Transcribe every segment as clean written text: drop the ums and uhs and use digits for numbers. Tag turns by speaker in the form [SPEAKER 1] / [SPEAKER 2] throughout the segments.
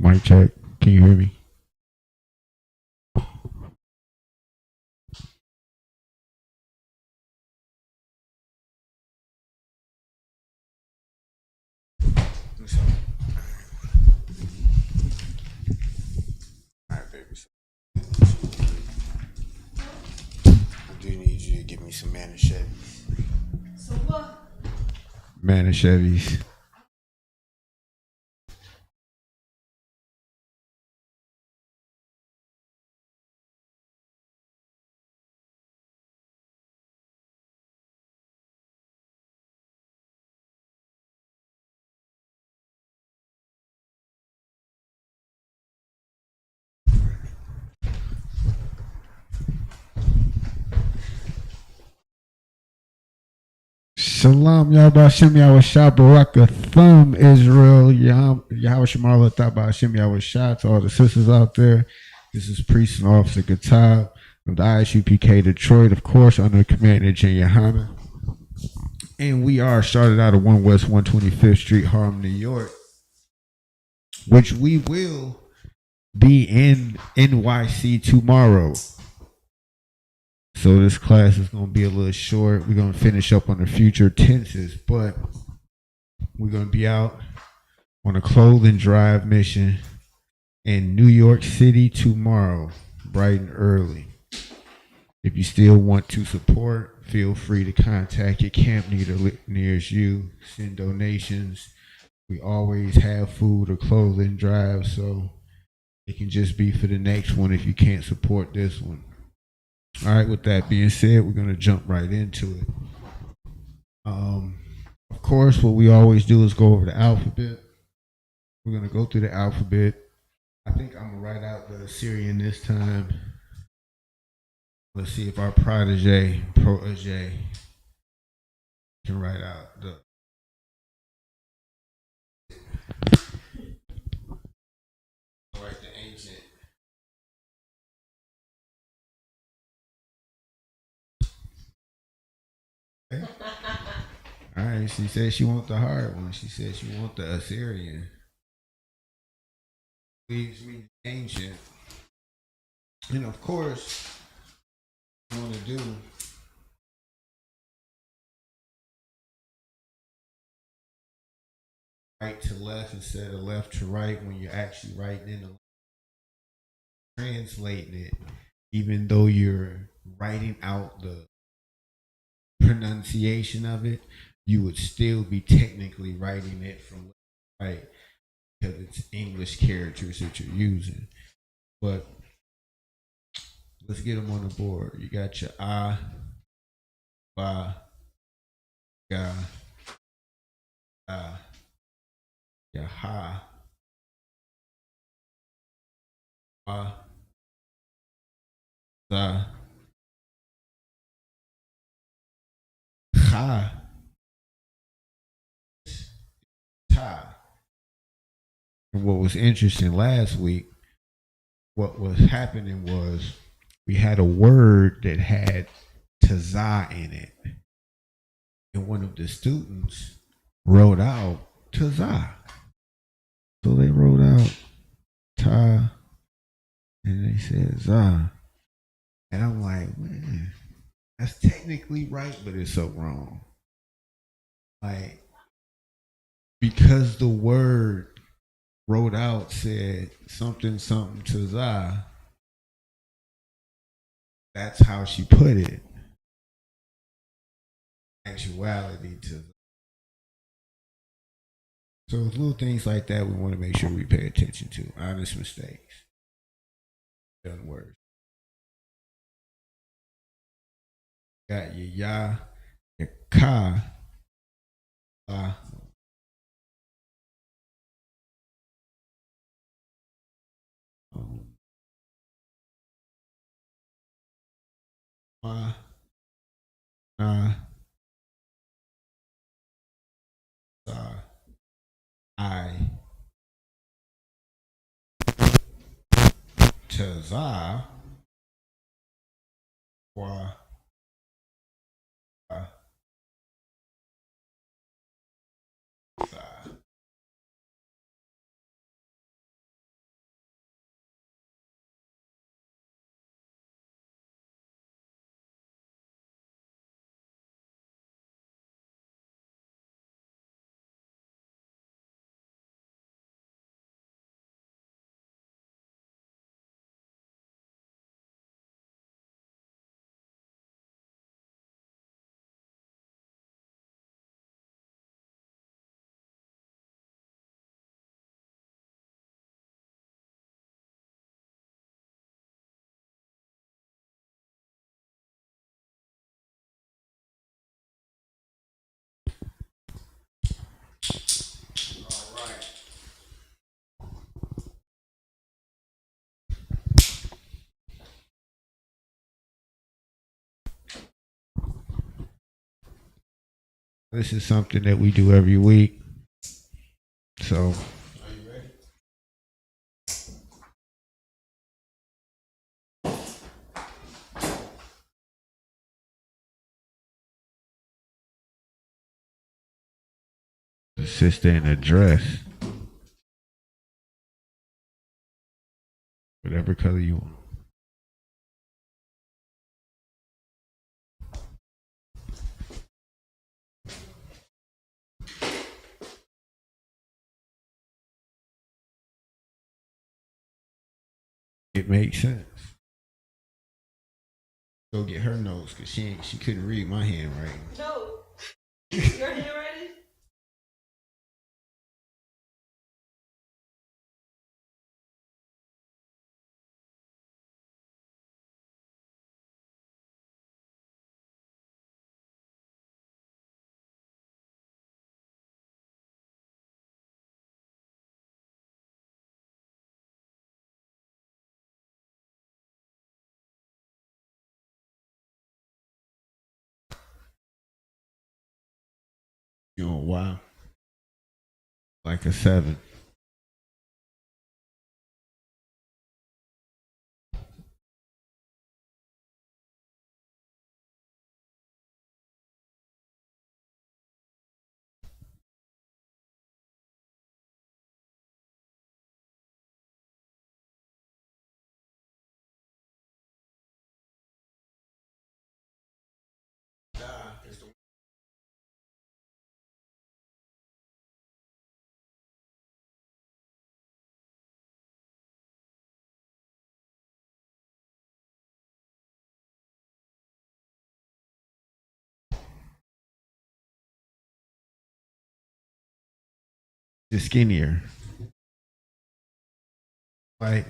[SPEAKER 1] Mic check. Can you hear me?
[SPEAKER 2] Alright, baby. I do need you to give me some Manischewis.
[SPEAKER 3] So what?
[SPEAKER 1] Manischewis. Shalom, Yahweh Yahweh Shah, Baraka Thumb, Israel, Yahweh Shemar Lataba Hashem Yahweh Shah, to all the sisters out there. This is Priest and Officer Gatab of the Isupk Detroit, of course, under the command of Jen Yohana. And we are started out at 1 West 125th Street, Harlem, New York, which we will be in NYC tomorrow. So this class is going to be a little short. We're going to finish up on the future tenses, but we're going to be out on a clothing drive mission in New York City tomorrow, bright and early. If you still want to support, feel free to contact your camp leader nearest you. Send donations. We always have food or clothing drives, so it can just be for the next one if you can't support this one. All right, with that being said, we're going to jump right into it. Of course, what we always do is go over the alphabet. We're going to go through the alphabet. I think I'm going to write out the Assyrian this time. Let's see if our protege can write out the. Write the ancient. All right, she said she want the hard one. She said she want the Assyrian. Leaves me ancient. And of course, what you want to do right to left instead of left to right when you're actually writing in the translating it, even though you're writing out the pronunciation of it, you would still be technically writing it from left to right because it's English characters that you're using. But let's get them on the board. You got your ba, ga, your ha, ba, za, ha, ta. And what was interesting last week, what was happening was we had a word that had tazah in it. And one of the students wrote out tazah. So they wrote out ta and they said za. And I'm like, man, that's technically right, but it's so wrong. Like, because the word wrote out said something to za, that's how she put it. Actuality to. So little things like that we want to make sure we pay attention to. Honest mistakes. Done words. Got your ya, your ka, ma, na, sa, I, taza, wa, sa. This is something that we do every week. So,
[SPEAKER 2] Are you ready?
[SPEAKER 1] the sister in a dress, whatever color you want. It makes sense. Go get her notes because she couldn't read my handwriting.
[SPEAKER 3] No. Your handwriting?
[SPEAKER 1] You know why? Like a 7. The skinnier. Like,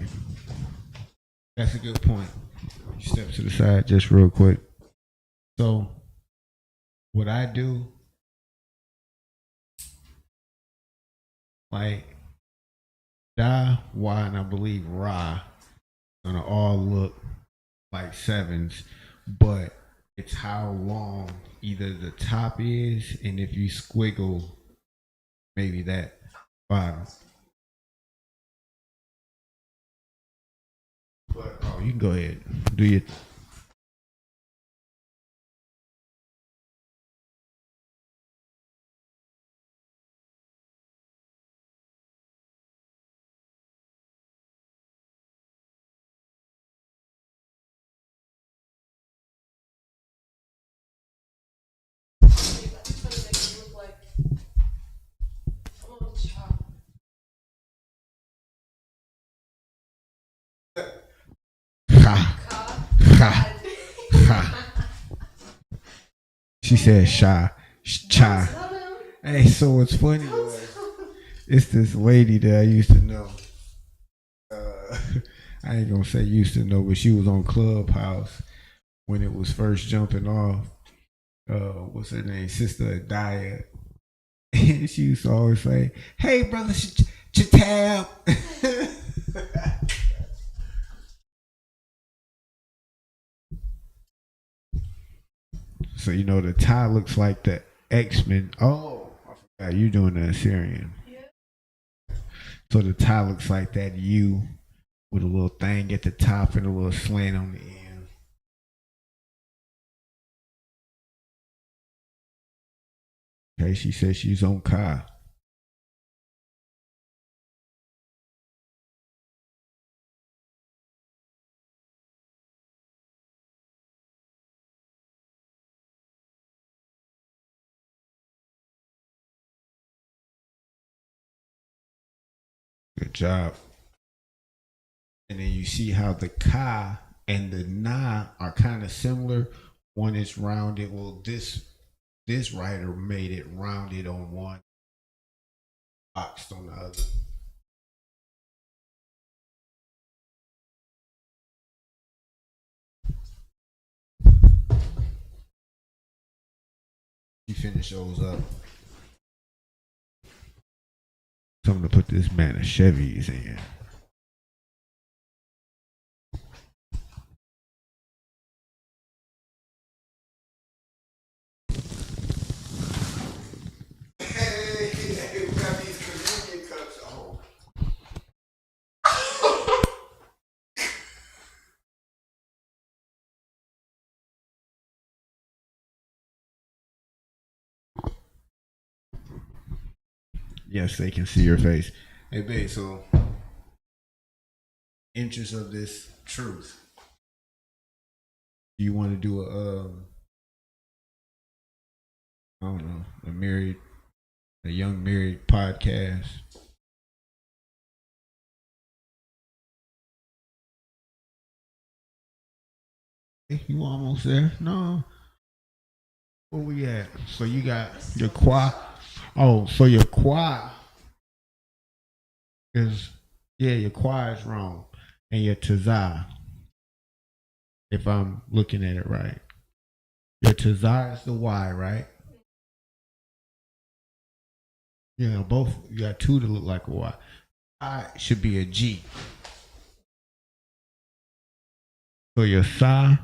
[SPEAKER 1] that's a good point. Step to the side just real quick. So, what I do, like, Da, Y, and I believe Ra, gonna all look like 7s, but it's how long either the top is, and if you squiggle, maybe that bottom. But oh, you can go ahead, do your.
[SPEAKER 3] I'm trying to make it look like I'm on top.
[SPEAKER 1] Ha ha
[SPEAKER 3] God.
[SPEAKER 1] ha. She said shy, cha.
[SPEAKER 3] Tell them.
[SPEAKER 1] Hey, so what's funny was it's this lady that I used to know. I ain't gonna say used to know, but she was on Clubhouse when it was first jumping off. What's her name? Sister Adaya. And she used to always say, "Hey, brother, Chatab." So you know the tie looks like the X-Men. Oh, I forgot you doing the Assyrian.
[SPEAKER 3] Yeah.
[SPEAKER 1] So the tie looks like that U with a little thing at the top and a little slant on the end. Okay, she says she's on Kai. Good job. And then you see how the Ka and the Na are kind of similar. One is rounded. Well, this writer made it rounded on one, boxed on the other. You finish those up. So I'm gonna put this man of Chevys in. Yes, they can see your face. Hey, babe, so interest of this truth. Do you want to do I don't know, a young married podcast? Hey, you almost there? No. Where we at? So you got your qua. Oh, so your qua is your qua is wrong, and your tazah, if I'm looking at it right. Your tazah is the Y, right? Yeah, both. You got two to look like a Y. I should be a G. So your sa.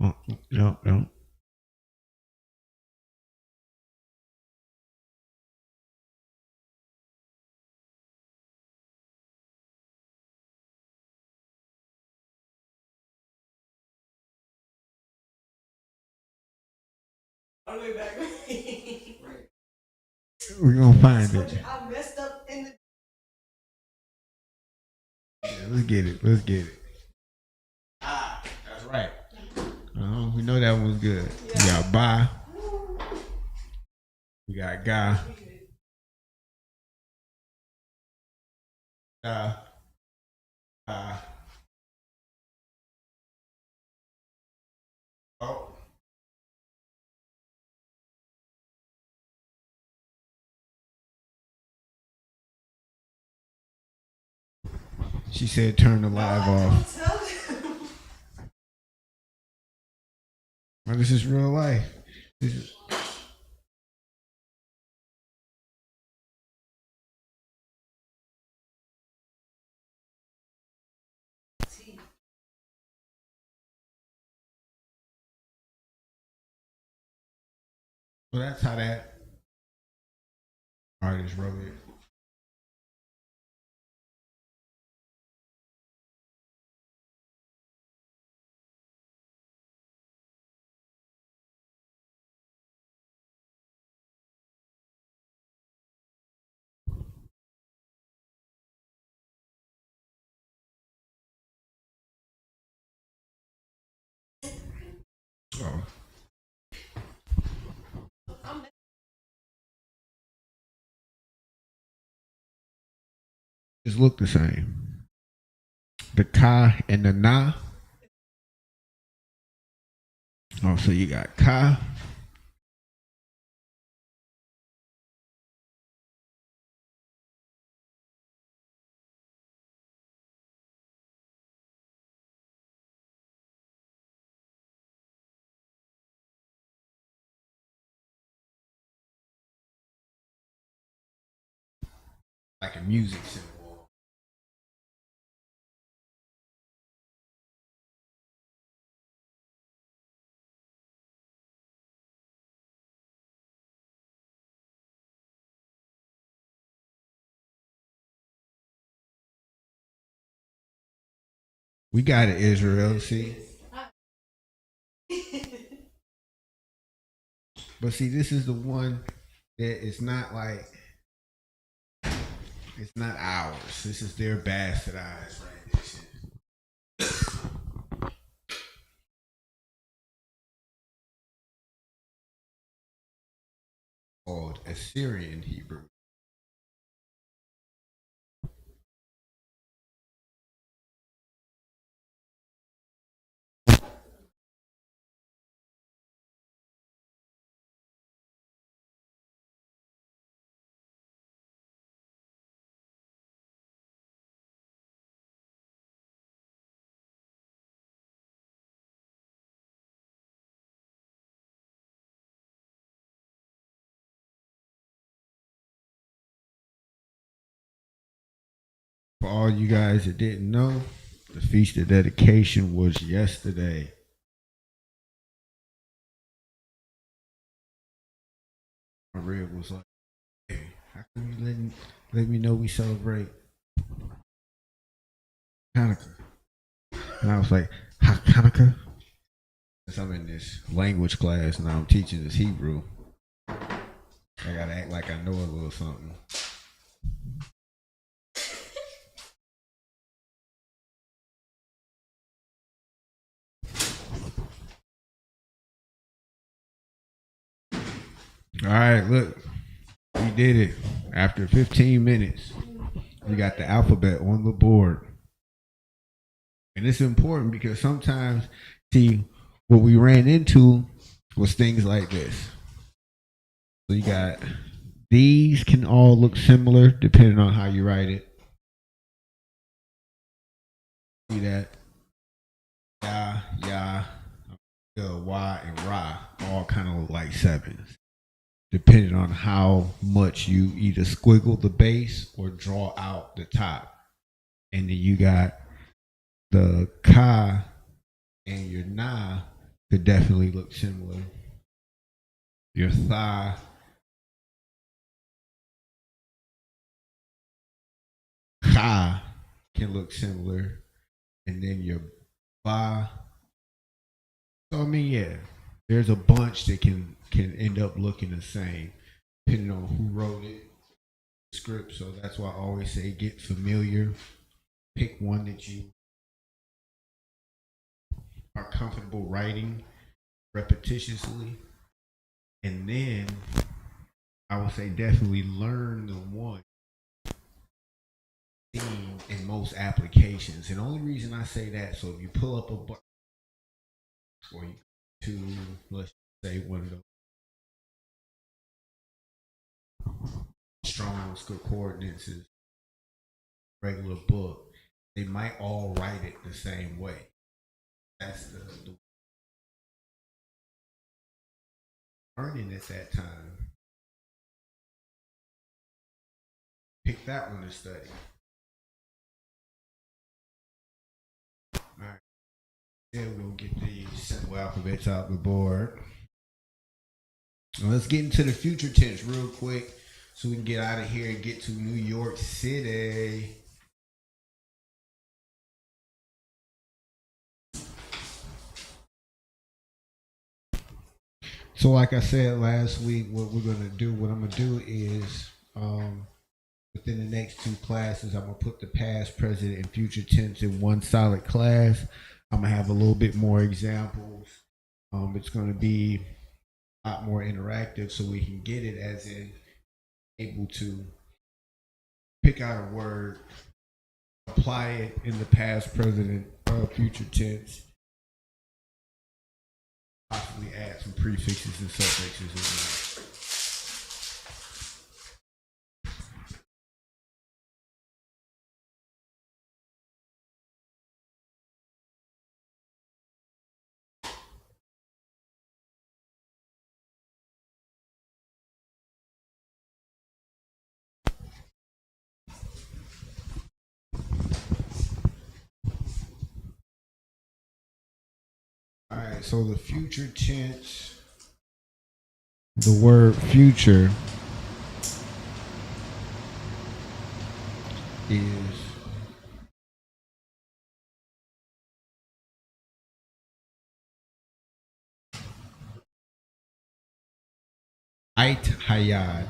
[SPEAKER 1] Oh, no, no.
[SPEAKER 3] All the way back.
[SPEAKER 1] We're gonna find it.
[SPEAKER 3] I messed up in the.
[SPEAKER 1] Yeah, let's get it. Let's get it. That's right. We know that one's good.
[SPEAKER 3] Yeah.
[SPEAKER 1] We got ba. We got ga. Ga. Oh. She said turn the live off.
[SPEAKER 3] Tell them.
[SPEAKER 1] Well, this is real life. This is. So that's how that artist wrote it. Oh. Just look the same. The ka and the na. Oh, so you got ka. Like a music symbol. We got it, Israel. See, but see, this is the one that it's not like it's not ours. This is their bastardized rendition. Called Assyrian Hebrew. For all you guys that didn't know, the Feast of Dedication was yesterday. My rib was like, hey, how come you let me know we celebrate Hanukkah? And I was like, Hanukkah? Since I'm in this language class and I'm teaching this Hebrew, I gotta act like I know a little something. All right, look, we did it. After 15 minutes, we got the alphabet on the board. And it's important because sometimes, see, what we ran into was things like this. So you got these can all look similar depending on how you write it. See that? Ya, Y, and Ra all kind of look like sevens, depending on how much you either squiggle the base or draw out the top. And then you got the Ka and your Na could definitely look similar. Your Tha, Ka can look similar. And then your Ba. So I mean, yeah, there's a bunch that can end up looking the same, depending on who wrote it, script. So that's why I always say get familiar. Pick one that you are comfortable writing repetitiously, and then I would say definitely learn the one theme in most applications. And the only reason I say that, so if you pull up a book or you to, let's say, one of those Strong's Concordance is regular book, they might all write it the same way. That's the learning at that time. Pick that one to study. All right. Then we're gonna get the simple alphabets out the board. Now let's get into the future tense real quick so we can get out of here and get to New York City. So, like I said last week, what I'm gonna do is, within the next two classes, I'm gonna put the past, present, and future tense in one solid class. I'm gonna have a little bit more examples. It's gonna be a lot more interactive, so we can get it as in able to pick out a word, apply it in the past, present, and future tense. Possibly add some prefixes and suffixes in there. All right, so the future tense, the word future is Ait Hayad.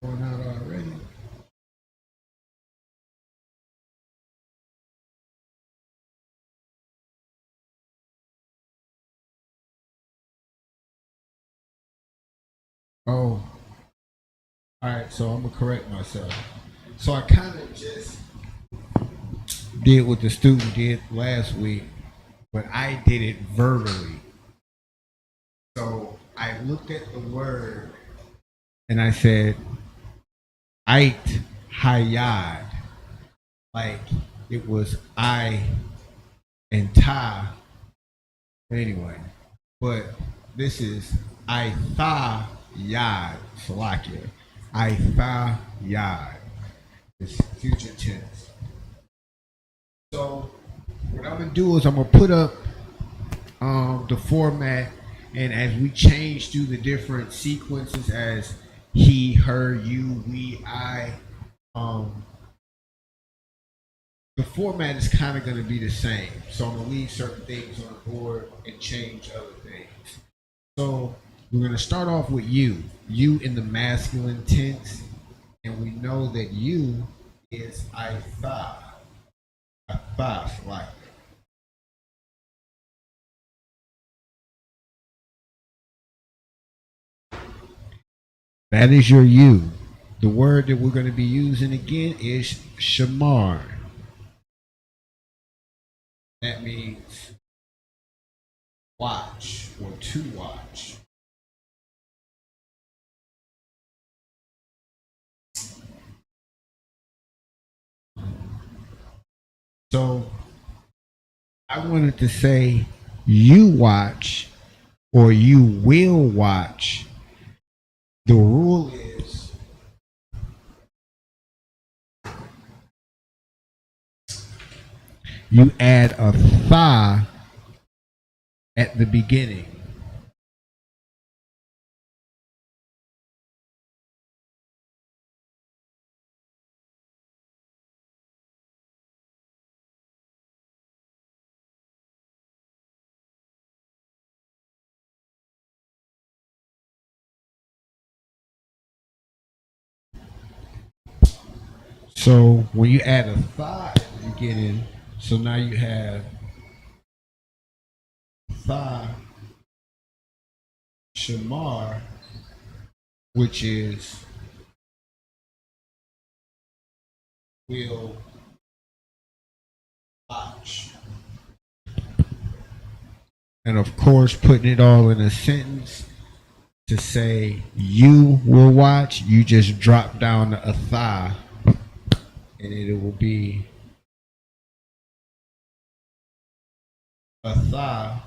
[SPEAKER 1] Going out already? Oh, all right, so I'm gonna correct myself. So I kind of just did what the student did last week, but I did it verbally. So I looked at the word and I said, Ait Hayad. Like it was I and Ta. Anyway, but this is I Tha Yad. Salakia. I Tha Yad. It's future tense. So what I'm gonna do is I'm gonna put up the format, and as we change through the different sequences, as he, her, you, we, I, um, the format is kind of going to be the same. So I'm going to leave certain things on the board and change other things. So We're going to start off with you. You in the masculine tense, and we know that you is Isa. Isa, like. That is your you. The word that we're going to be using again is shamar. That means watch or to watch. So I wanted to say you watch or you will watch. The rule is you add a tha at the beginning. So when you add a tha at the beginning, so now you have tha shamar, which is will watch. And of course, putting it all in a sentence to say you will watch, you just drop down a tha and it will be a tha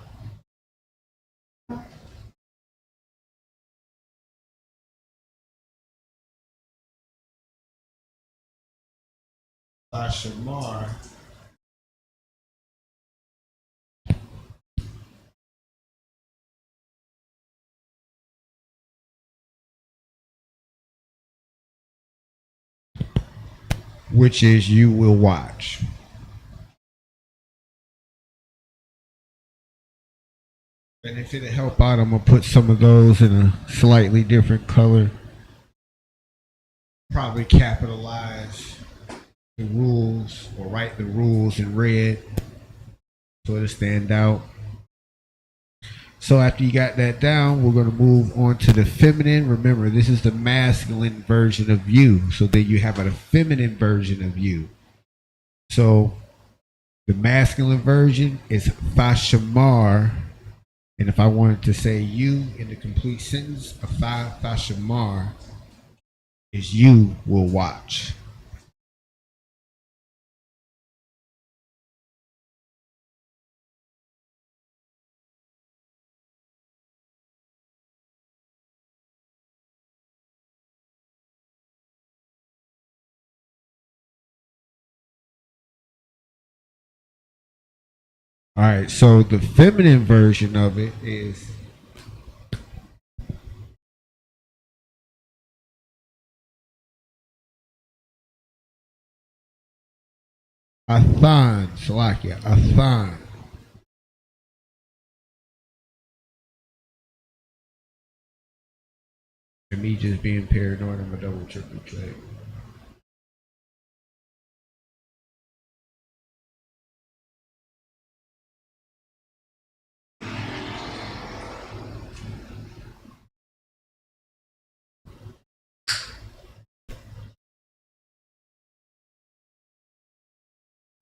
[SPEAKER 1] shamar, which is you will watch. And if it'll help out, I'm gonna put some of those in a slightly different color. Probably capitalize the rules or write the rules in red so it'll stand out. So after you got that down, we're going to move on to the feminine. Remember, this is the masculine version of you. So then you have a feminine version of you. So the masculine version is Fashamar. And if I wanted to say you in the complete sentence, a Fashamar is you will watch. All right, so the feminine version of it is Athan, Salakia, Athan. And me just being paranoid, I'm a double triple check.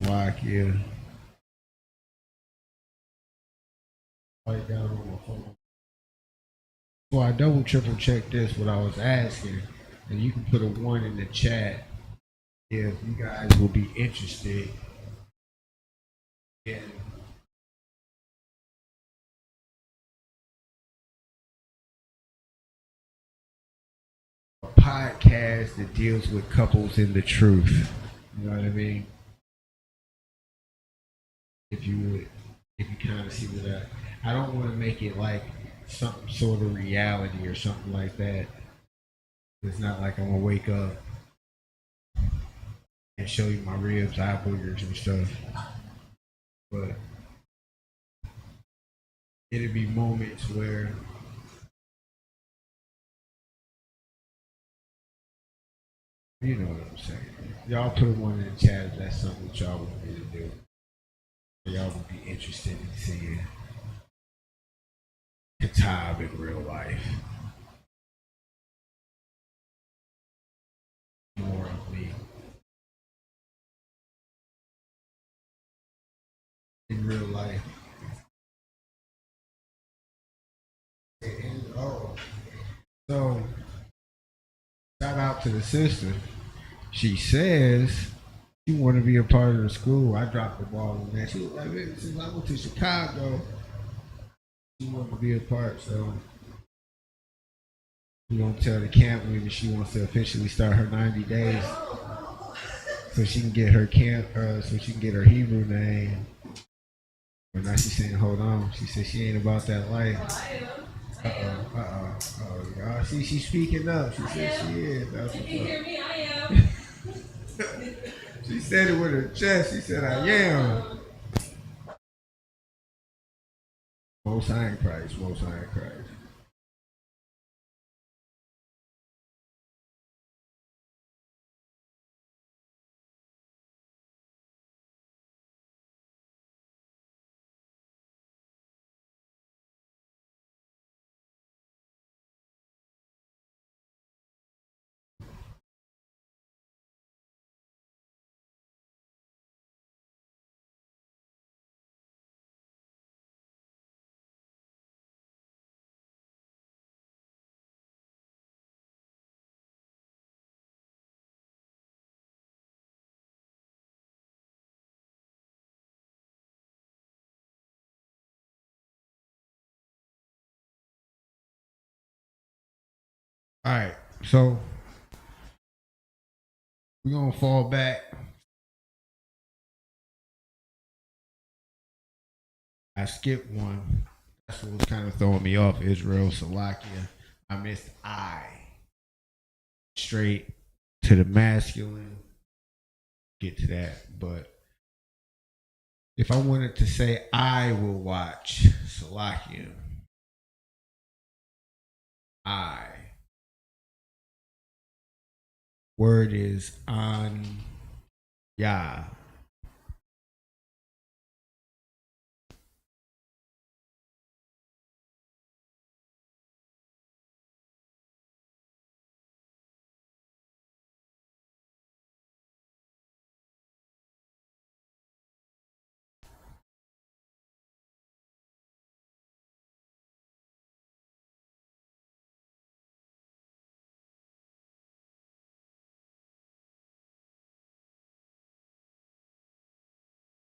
[SPEAKER 1] Salakia. Right down on my phone. So I double triple checked this what I was asking, and you can put a 1 in the chat if you guys will be interested in a podcast that deals with couples in the truth. You know what I mean? If you would, if you kind of see what I don't want to make it like some sort of reality or something like that. It's not like I'm gonna wake up and show you my ribs, eye boogers, and stuff. But it'll be moments where You know what I'm saying. Y'all put one in the chat if that's something that y'all want me to do. Y'all would be interested in seeing Katab in real life. More of me in real life. Oh, so shout out to the sister. She says she want to be a part of the school. I dropped the ball on that. She was like, "Man, since I went to Chicago, she wanted to be a part." So we gonna tell the camp when she wants to officially start her 90 days, so she can get her camp, so she can get her Hebrew name. But now she's saying, "Hold on." She said she ain't about that life. Y'all see, she's speaking up. She said she is. That's
[SPEAKER 3] If
[SPEAKER 1] what's
[SPEAKER 3] you
[SPEAKER 1] up.
[SPEAKER 3] hear me, I am.
[SPEAKER 1] She said it with her chest. She said, "I am." Most High in Christ. Most High in Christ. All right. So we're gonna fall back. I skipped one. That's what was kind of throwing me off. Israel, Salakia. I missed I. Straight to the masculine. Get to that. But if I wanted to say I will watch Salakia, I. Word is on Yah.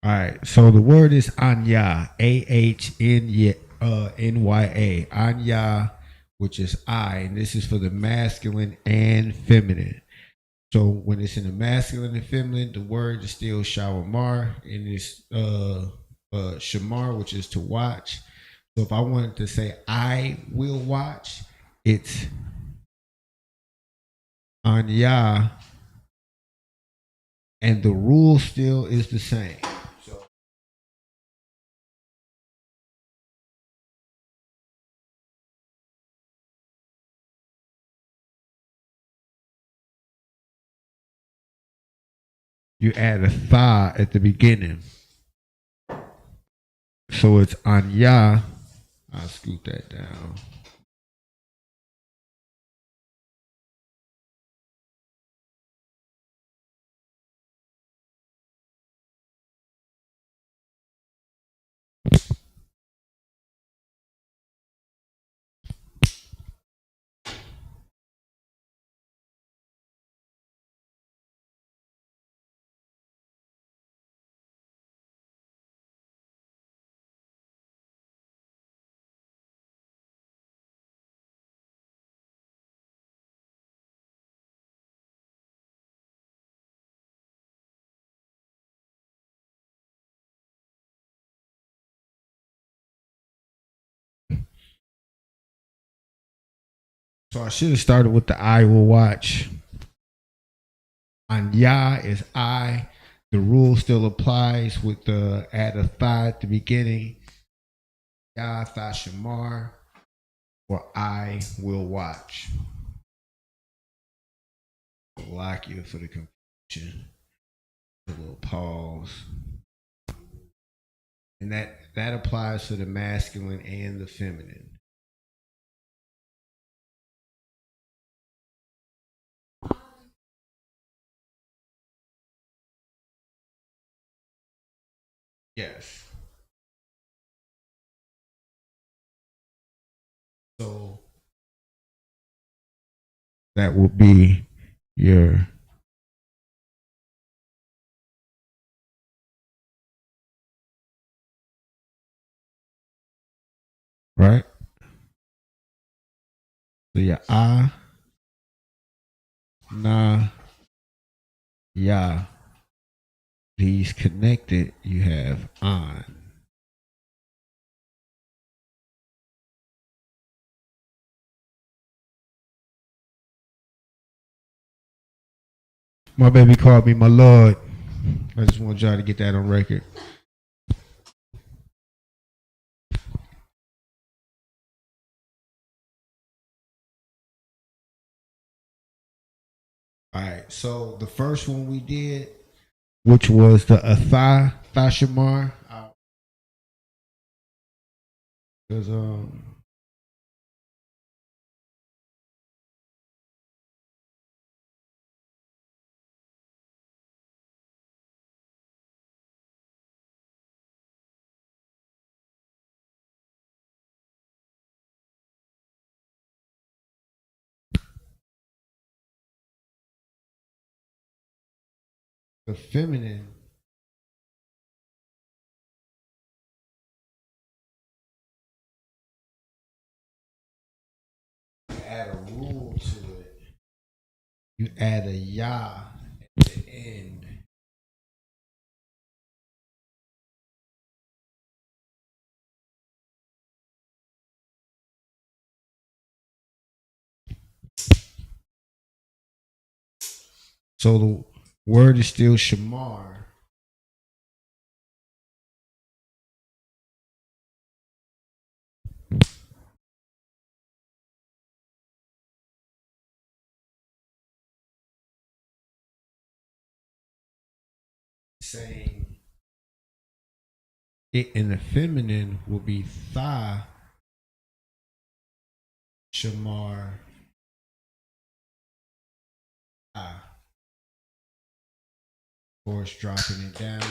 [SPEAKER 1] All right. So the word is Anya. Anya. Anya, which is I, and this is for the masculine and feminine. So when it's in the masculine and feminine, the word is still shawamar, and it's shamar, which is to watch. So if I wanted to say I will watch, it's Anya, and the rule still is the same. So you add a tha at the beginning. So it's Anya. I'll scoot that down. So I should have started with the I will watch. Anya is I. The rule still applies with the add a tha at the beginning. Ya tha shamar, or I will watch. Lock you for the confusion. A little pause. And that applies to the masculine and the feminine. Yes. So that will be your right. So your na, ya. These connected, you have on. My baby called me my lord. I just want y'all to get that on record. All right. So the first one we did, which was the Thashamar, because the feminine add a rule to it. You add a ya at the end. So the word is still shamar. Saying it in the feminine will be tha shamar ah. Of course, dropping it down.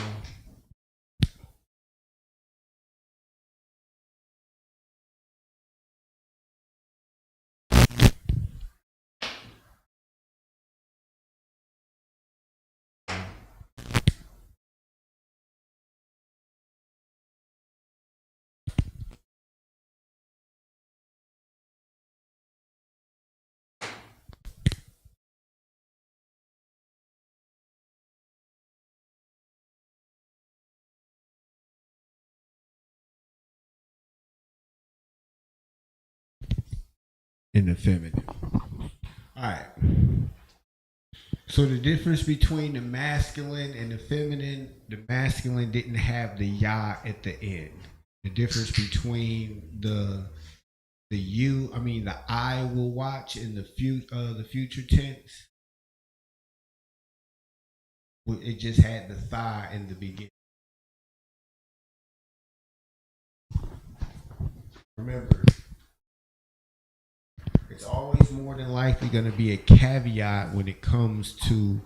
[SPEAKER 1] In the feminine. All right. So the difference between the masculine and the masculine didn't have the ya at the end. The difference between the I will watch in the future tense, it just had the thigh in the beginning. Remember, it's always more than likely going to be a caveat when it comes to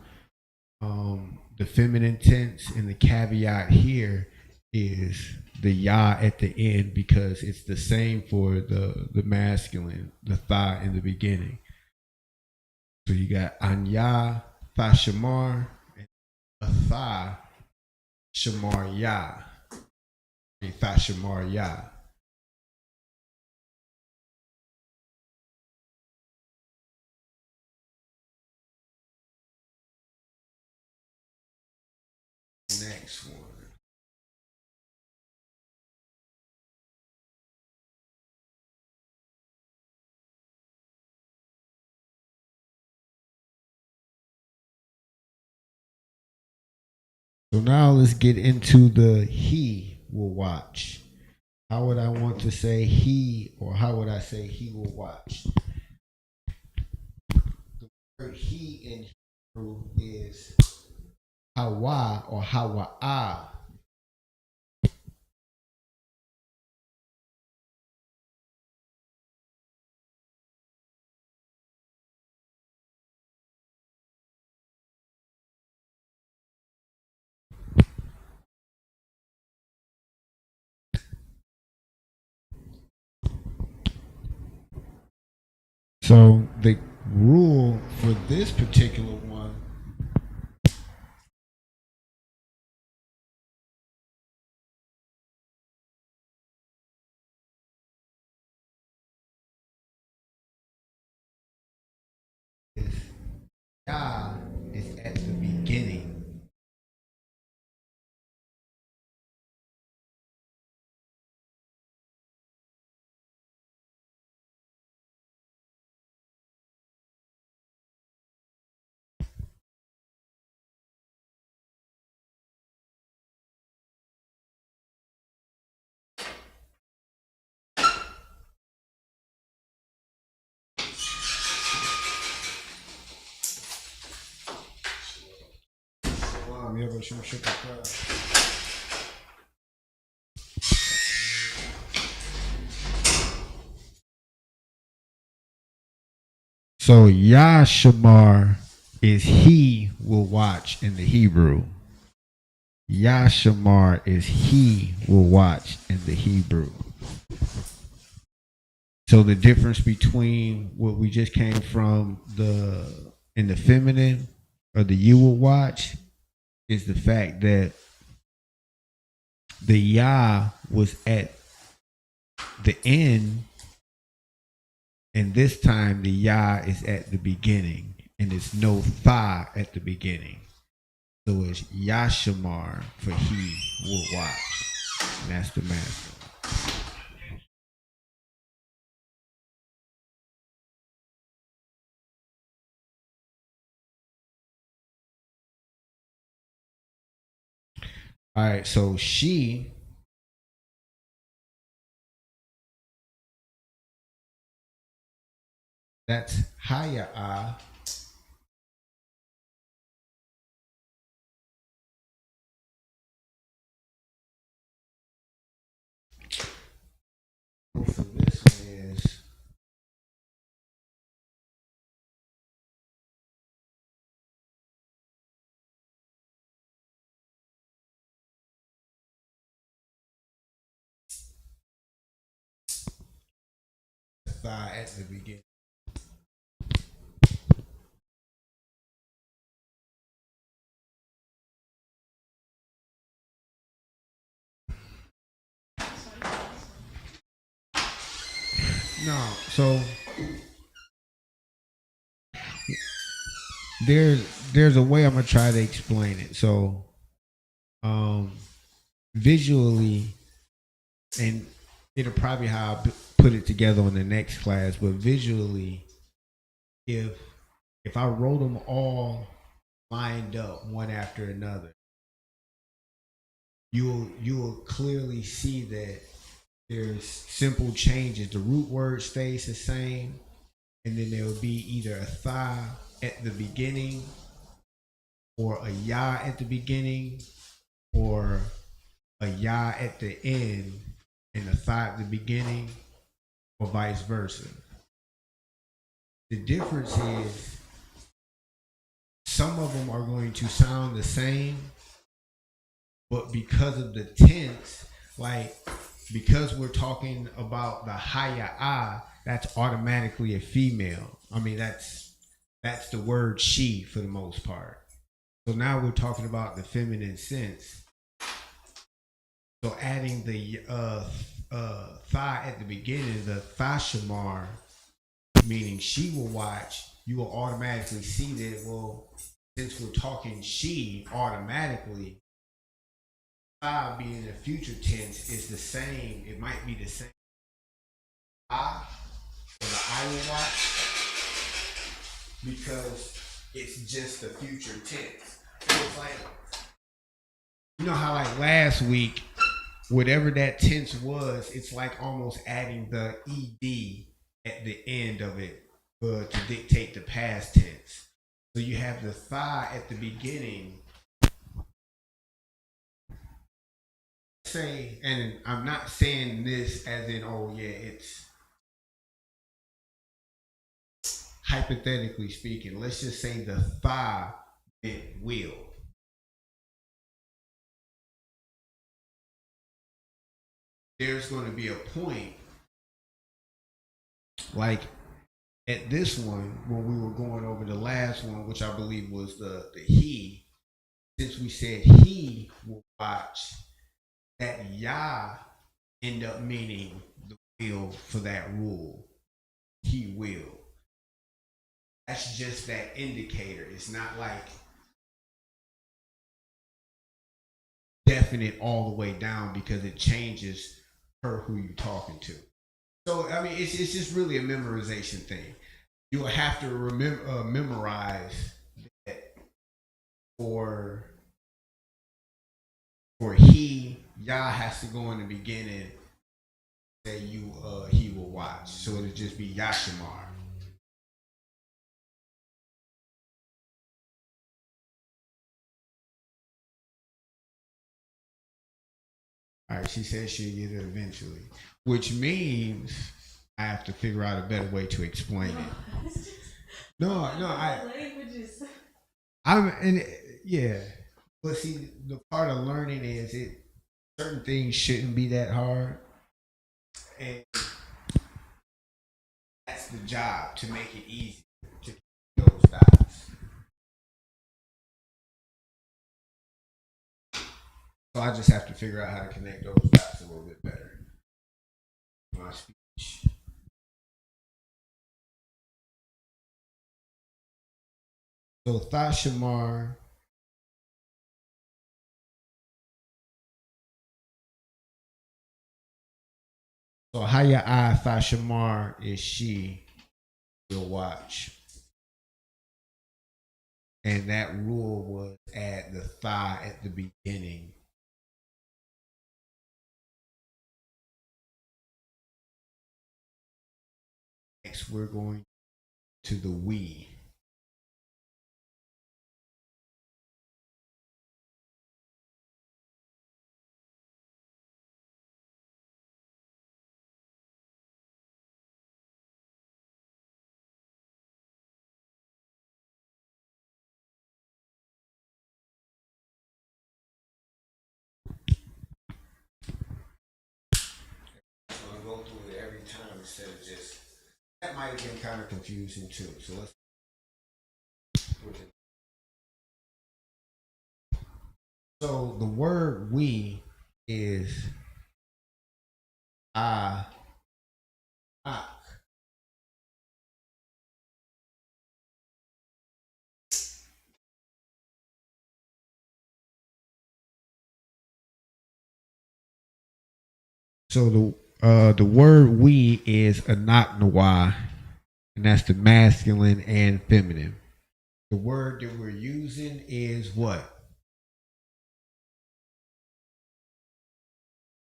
[SPEAKER 1] the feminine tense, and the caveat here is the ya at the end because it's the same for the masculine, the tha in the beginning. So you got anya tha shamar and a tha shamar ya, a tha shamar ya. Next one. So now let's get into the he will watch. How would I want to say he, or how would I say he will watch? The word he in is Hawa or Hawa'a. So the rule for this particular one is Yah is at the beginning. So Yashamar is he will watch in the Hebrew. Yashamar is he will watch in the Hebrew. So the difference between what we just came from in the feminine or the you will watch is the fact that the Yah was at the end, and this time the Yah is at the beginning, and there's no Tha at the beginning. So it's Yashamar for he will watch. And that's the master. All right, so she, that's Haya'ah. So this one is Tha at the beginning. No, so there's a way I'm gonna try to explain it. So visually, and it'll probably how I put it together on the next class, but visually, if I wrote them all lined up one after another, you'll clearly see that there's simple changes. The root word stays the same, and then there will be either a Tha at the beginning, or a Yah at the beginning, or a Yah at the end, and a Tha at the beginning, or vice versa. The difference is some of them are going to sound the same, but because of the tense, like because we're talking about the Haya'ah, that's automatically a female. I mean, that's the word she for the most part. So now we're talking about the feminine sense. So adding the Tha at the beginning, the Thashamar, meaning she will watch, you will automatically see that, well, since we're talking she, automatically, Tha being the future tense is the same. It might be the same. I, or the I will watch, because it's just the future tense. So it's like, you know how like last week, whatever that tense was, it's like almost adding the ed at the end of it to dictate the past tense. So you have the thigh at the beginning. Say, and I'm not saying this as in, oh yeah, it's hypothetically speaking. Let's just say the thigh meant will. There's going to be a point, like at this one, when we were going over the last one, which I believe was the he, since we said he will watch, that Yah end up meaning the will for that rule. He will. That's just that indicator. It's not like definite all the way down because it changes per who you're talking to. So I mean, it's just really a memorization thing. You will have to remember memorize that for he, Yah has to go in the beginning. That he will watch. So it'll just be Yashamar. All right, she says she'll get it eventually, which means I have to figure out a better way to explain it. I'm and yeah, but see, the part of learning is certain things shouldn't be that hard, and that's the job to make it easy to keep those dots. So I just have to figure out how to connect those dots a little bit better. My speech. So Thashamar. So Hayya Thashamar is she will watch. And that rule was at the thigh at the beginning. Next, we're going to the we. I'm going to go through it every time instead of just. That might have been kind of confusing too. So let's. So the word we is ak. So the word we is anaknawa, and that's the masculine and feminine. The word that we're using is what?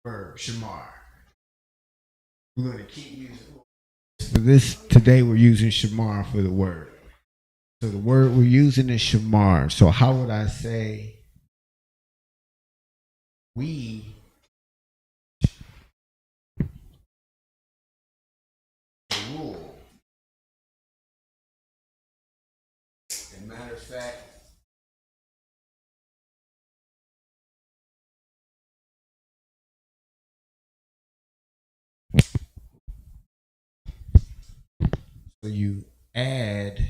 [SPEAKER 1] Verb, shamar. We're going to keep using. For this today, we're using shamar for the word. So the word we're using is shamar. So how would I say we rule? As a matter of fact, so you add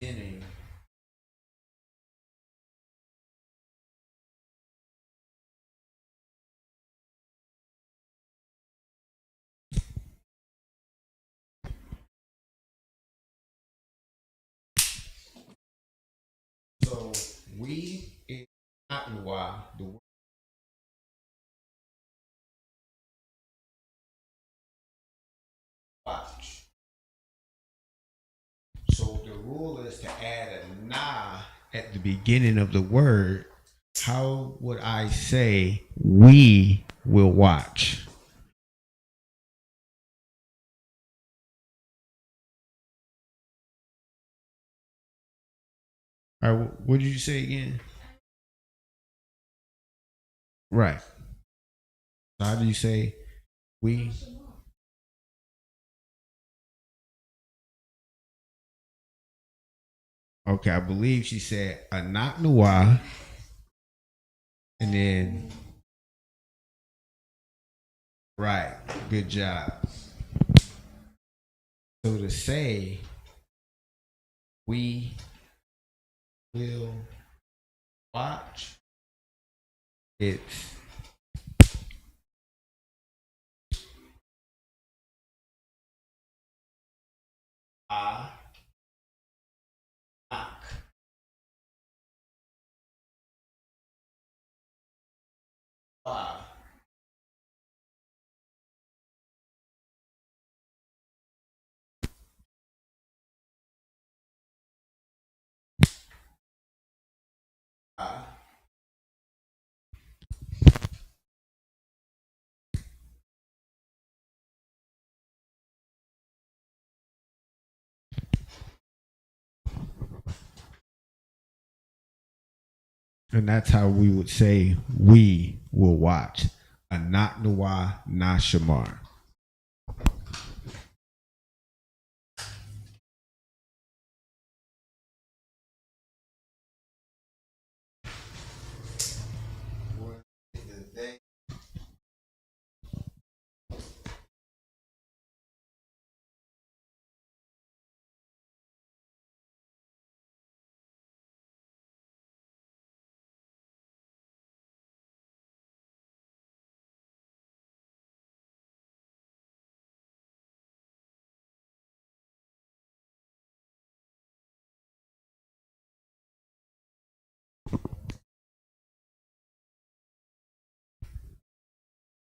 [SPEAKER 1] beginning. So we is not why the word watch. So the rule is to add a na at the beginning of the word How would I say we will watch? All right, what did you say again? Right. So how do you say we? Okay, I believe she said Anak Noah, and then right. Good job. So to say we will watch, it's I knock. I and that's how we would say we will watch. Anak Noah na Shamar.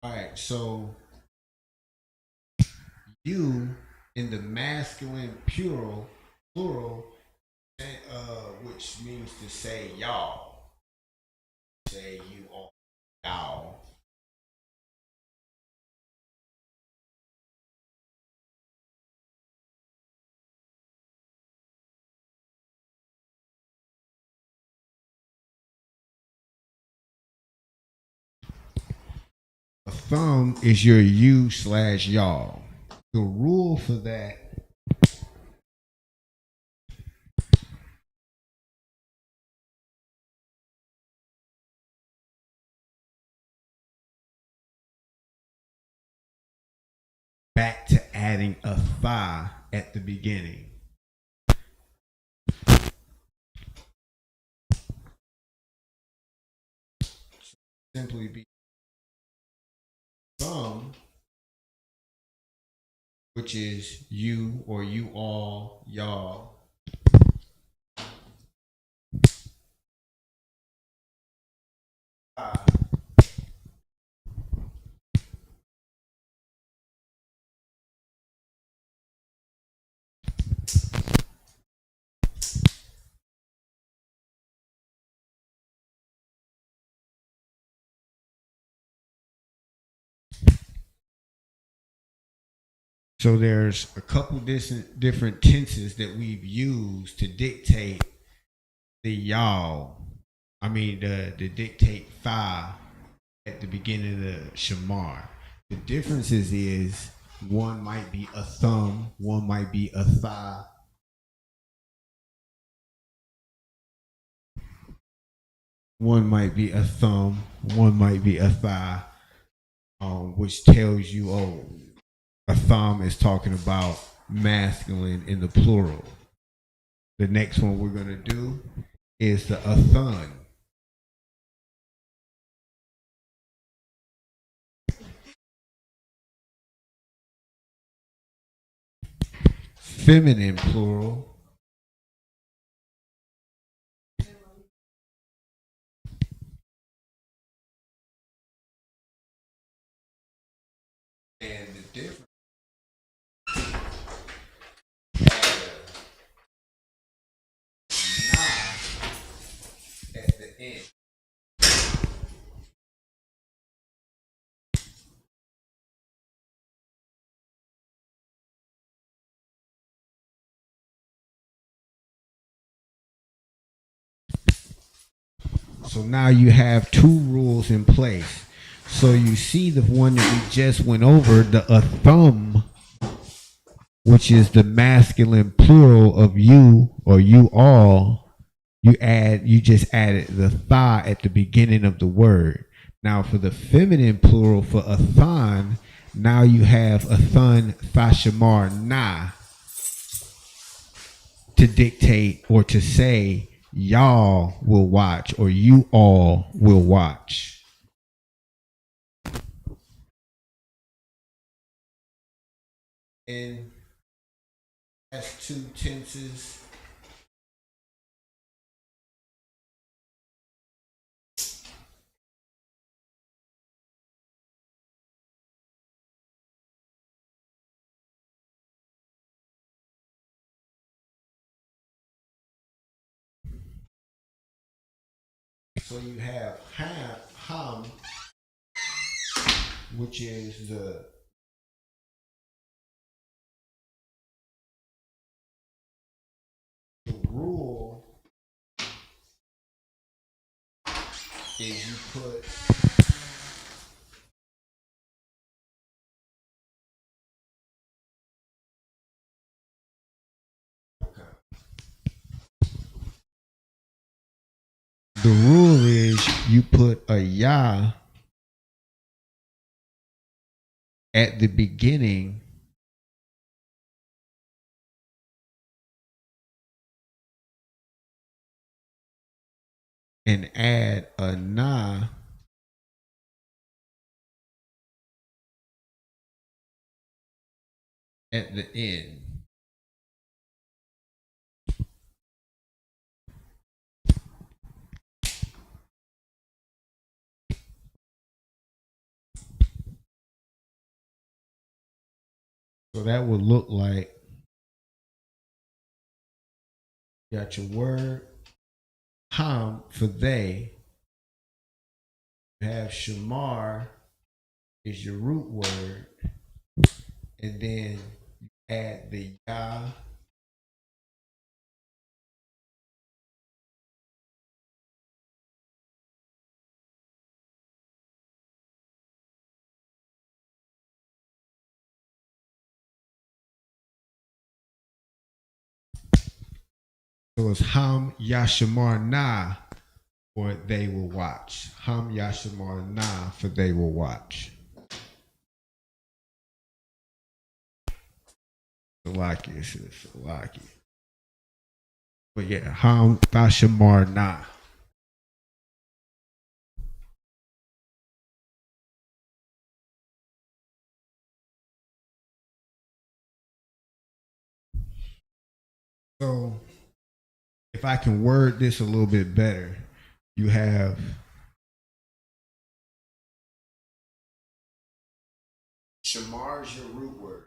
[SPEAKER 1] All right, so you in the masculine plural, which means to say y'all. Say you all y'all. A thumb is your you slash y'all. The rule for that back to adding a thigh at the beginning. Simply be thumb, which is you or you all, y'all. So there's a couple different tenses that we've used to dictate the y'all. I mean the dictate thigh at the beginning of the shamar. The differences is one might be a thumb, one might be a thigh. One might be a thumb, one might be a thigh, which tells you, oh, a thumb is talking about masculine in the plural. The next one we're gonna do is the a thun. Feminine plural. And the difference at the end. So now you have two rules in place. So you see the one that we just went over, the a thumb, which is the masculine plural of you or you all. You just added the tha at the beginning of the word. Now for the feminine plural for a thon, now you have a thun thashamar na to dictate or to say y'all will watch or you all will watch. And that's two tenses. So you have ham, which is the rule is you put the rule is you put a ya at the beginning and add a na at the end. So that would look like you got your word ham for they. You have shamar is your root word, and then you add the ya. So it's ham yashamar na, or they will watch. Ham yashamar na, for they will watch. Salaki, sis, Salaki. But yeah, ham yashamar na. So if I can word this a little bit better, you have shamar is your root word.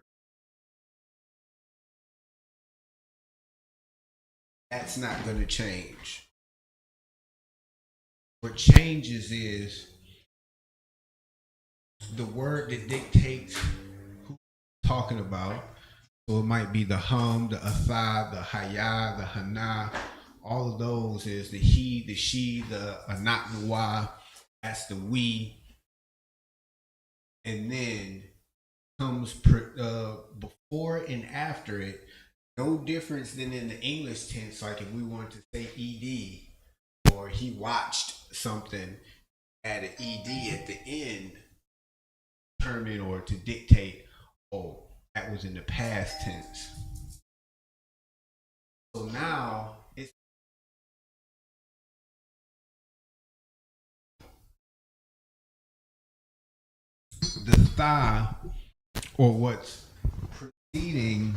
[SPEAKER 1] That's not going to change. What changes is the word that dictates who you're talking about. So it might be the hum, the athah, the haya, the hana. All of those is the he, the she, the anat nuwa. That's the we. And then comes before and after it. No difference than in the English tense. Like if we wanted to say ed or he watched something, add an ed at the end, determine or to dictate, oh, that was in the past tense. So now it's the tha, or what's preceding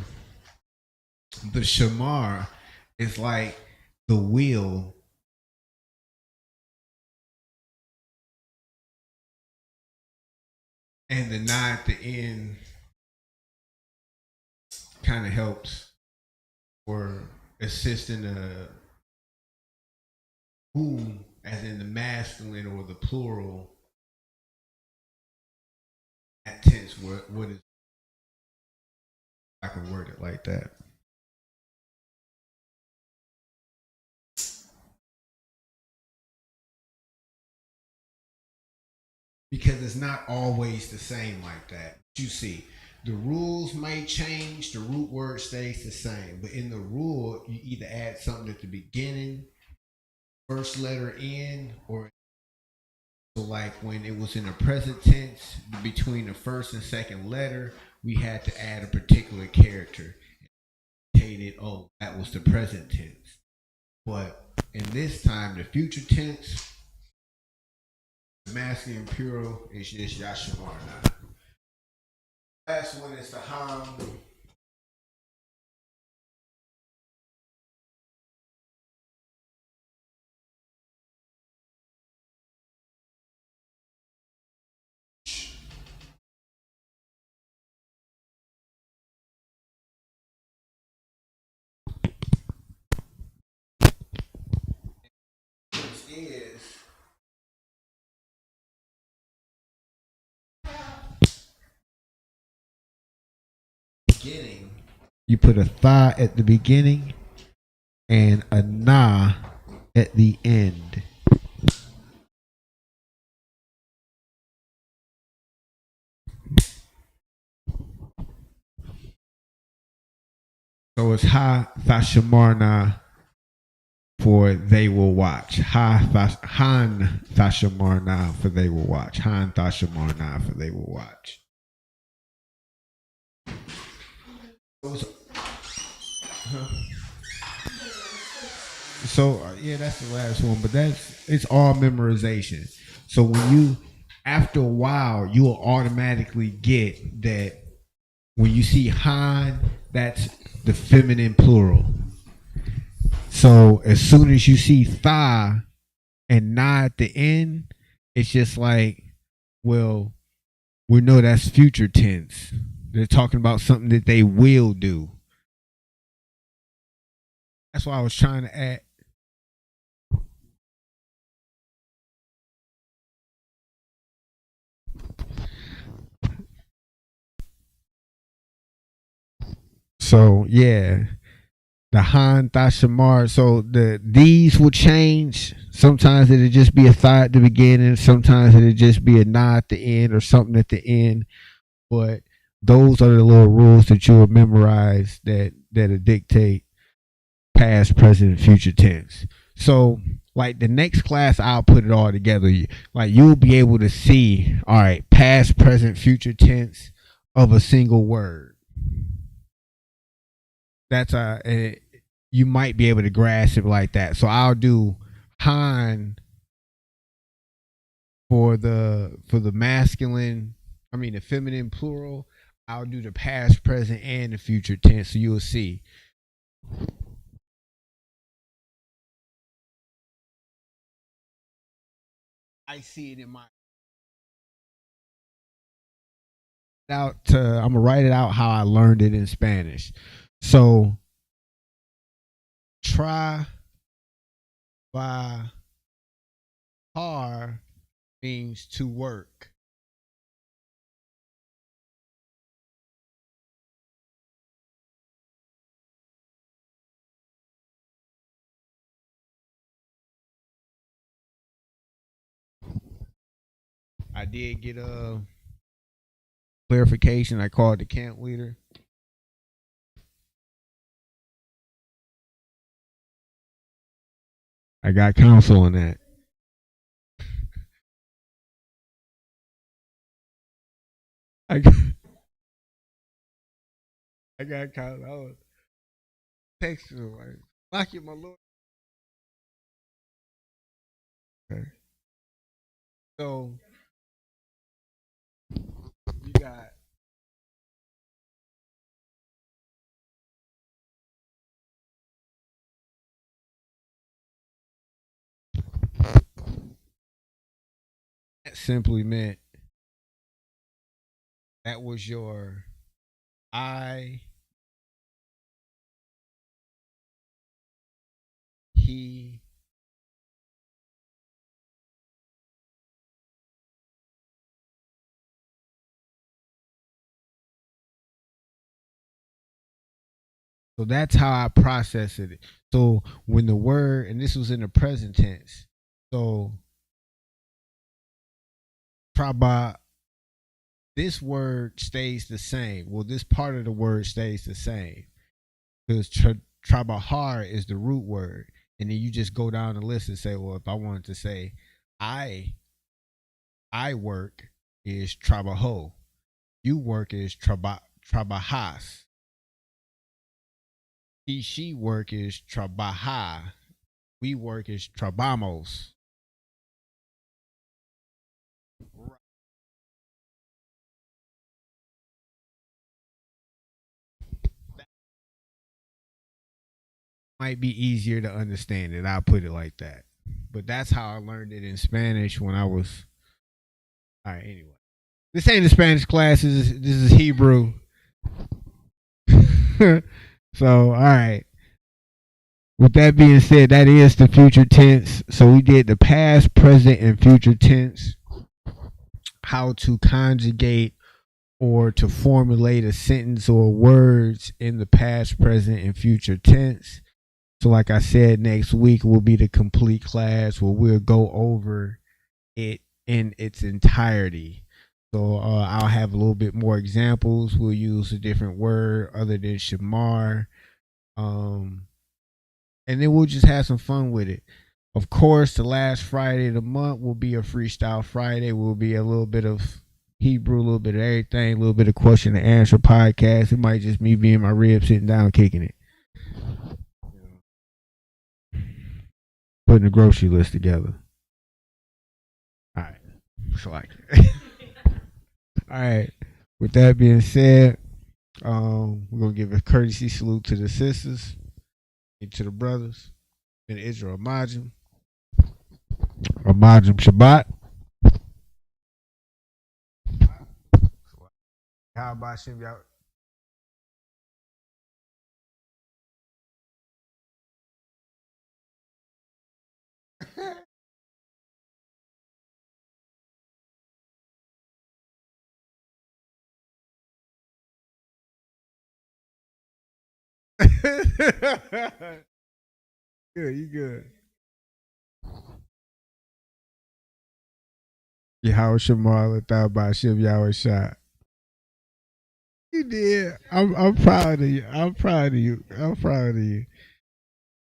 [SPEAKER 1] the shamar, is like the wheel. And the na at the end kind of helps or assists in the whom, as in the masculine or the plural. That tense, what is, I can word it like that. because it's not always the same like that. You see, the rules may change, the root word stays the same, but in the rule, you either add something at the beginning, first letter in, or so like when it was in the present tense, between the first and second letter, we had to add a particular character. Stated, oh, that was the present tense. But in this time, the future tense, the masculine plural is just Yashamar now. Last one is the Ham. This is beginning. You put a tha at the beginning and a na at the end. So it's ha thashamarna for they will watch. Han thashamarna for they will watch. Han thashamarna for they will watch. So yeah, that's the last one, but it's all memorization. So when you after a while, you will automatically get that when you see Han, that's the feminine plural. So as soon as you see Tha and Na at the end, it's just like, well, we know that's future tense. They're talking about something that they will do. That's why I was trying to add. So yeah, the Han Thashamar. So these will change. Sometimes it'll just be a thought at the beginning. Sometimes it'll just be a na at the end or something at the end. But those are the little rules that you will memorize that'll dictate past, present, and future tense. So like the next class, I'll put it all together. Like you'll be able to see, all right, past, present, future tense of a single word. That's you might be able to grasp it like that. So I'll do Han for the masculine, I mean the feminine plural. I'll do the past, present, and the future tense. So you'll see. I see it in my I'm gonna write it out how I learned it in Spanish. So trabajar means to work. I did get a clarification. I called the camp leader. I got counsel on that. I got, I got counsel. I was texting him like, "Lock it, my lord." Okay. So you got that simply meant that was your I, he, so that's how I process it. So when the word, and this was in the present tense. So Traba, this word stays the same. Well, this part of the word stays the same because trabahar is the root word, and then you just go down the list and say, well, if I wanted to say, I work is trabajo, you work is trabajas, she work is trabaja, we work is trabamos. Might be easier to understand it. I'll put it like that. But that's how I learned it in Spanish when I was. All right. Anyway, this ain't a Spanish class. This is Hebrew. So, all right. With that being said, that is the future tense. So we did the past, present, and future tense. How to conjugate or to formulate a sentence or words in the past, present, and future tense. So, like I said, next week will be the complete class where we'll go over it in its entirety. So, I'll have a little bit more examples. We'll use a different word other than shamar. And then we'll just have some fun with it. Of course, the last Friday of the month will be a freestyle Friday. Will be a little bit of Hebrew, a little bit of everything, a little bit of question and answer podcast. It might just me being my rib, sitting down, kicking it. Putting the grocery list together. All right. So like all right. With that being said, we're gonna give a courtesy salute to the sisters and to the brothers in Israel. Amajim Shabbat. How about Shem y'all? Good, you good. Yahweh Shamar thought about Shem Yahweh shot. You did. I'm proud of you. I'm proud of you. I'm proud of you.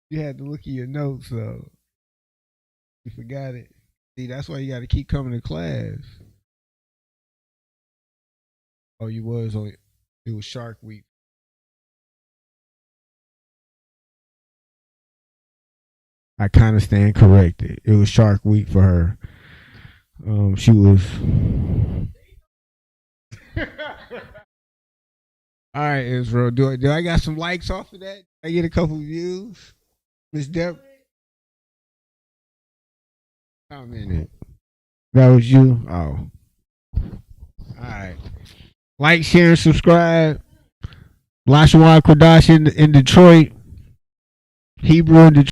[SPEAKER 1] You had to look at your notes though. You forgot it. See, that's why you got to keep coming to class. Oh, you was on. It was Shark Week. I kind of stand corrected. It was Shark Week for her. She was. All right, Israel. Do I got some likes off of that? I get a couple views. Miss Deb. Comment. That was you. Oh. All right. Like, share, and subscribe. Lashawan Qadash in Detroit. Hebrew in Detroit.